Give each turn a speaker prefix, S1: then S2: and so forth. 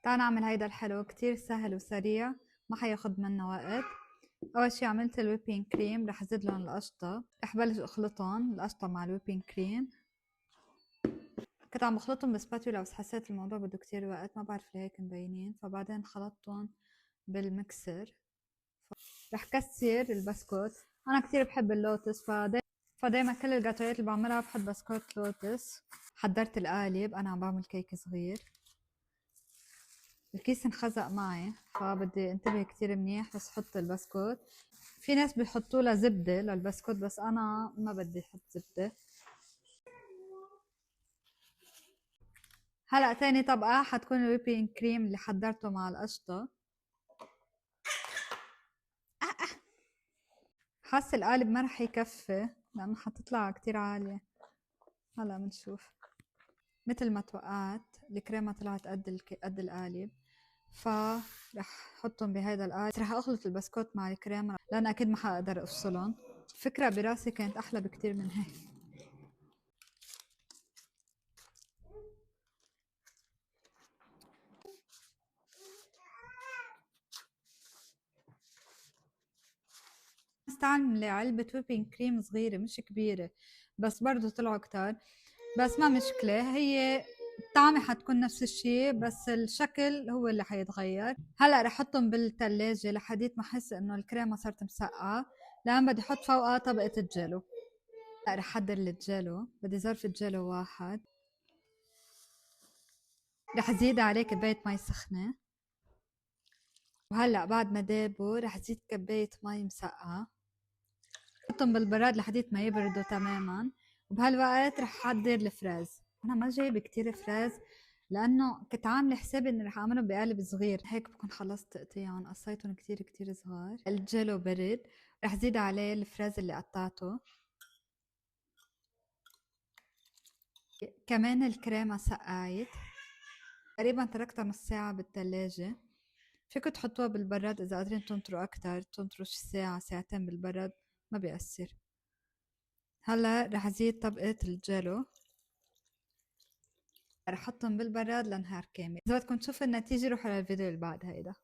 S1: تعال نعمل هيدا الحلو كتير سهل وسريع، ما حياخد منا وقت. اول شي عملت الويبين كريم، رح ازيد لهم القشطة، رح بلش اخلطهم القشطة مع الويبين كريم. كنت عم بخلطهم بسباتولا بس حسيت الموضوع بده كتير وقت، ما بعرف ليه هيك مبينين، فبعدين خلطتهم بالمكسر. رح كسر البسكوت. انا كتير بحب اللوتس، فدايما كل الجاتويات اللي بعملها بحط بسكوت لوتس. حضرت القالب، انا عم بعمل كيك صغير، الكيس انخزق معي فبدي انتبه كتير منيح بس حط البسكوت. في ناس بيحطوا لها زبدة للبسكوت بس انا ما بدي احط زبدة. هلا تاني طبقة حتكون الويبين كريم اللي حضرته مع القشطة. حاسة القالب ما رح يكفي لانه حتطلع كتير عالية. هلا بنشوف. مثل ما توقعت الكريمة طلعت قد القالب، فرح احطهم بهيدا القالب. رح اخلط البسكوت مع الكريمة لان اكيد ما حقدر افصلهم. الفكرة براسي كانت احلى بكتير من هيك. استعمل علبة ويبين كريم صغيرة مش كبيرة، بس برضو طلعوا كتار. بس ما مشكلة، هي الطعمة حتكون نفس الشي بس الشكل هو اللي حيتغير. هلا رح احطهم بالثلاجة لحديت ما احس انه الكريمة صارت مسقعة، لان بدي احط فوقها طبقة الجيلو. هلا رح احضر الجيلو، بدي ظرف جيلو واحد. رح زيد عليه كباية مي سخنة، وهلا بعد ما دابوا رح زيد كباية مي مسقعة. حطهم بالبراد لحديت ما يبردوا تماما. وبهالوقت رح احضر الفراز. انا ما جايبه كتير فراز لانه كنت عامله حسابي اني رح اعملهم بقالب صغير، هيك بكون خلصت تقطيعهم، قصيتهم كتير كتير صغار. الجيلو برد، رح زيد عليه الفراز اللي قطعته. كمان الكريمه سقعت، تقريبا تركتها نص ساعه بالثلاجه. فيكم تحطوها بالبراد اذا قادرين تنطروا اكتر، تنطروا ساعه ساعتين بالبراد ما بيأثر. هلا رح ازيد طبقه الجيلو، رح احطهم بالبراد لنهار كامل. اذا بدكم تشوفوا النتيجة روحوا للفيديو اللي بعد هيدا.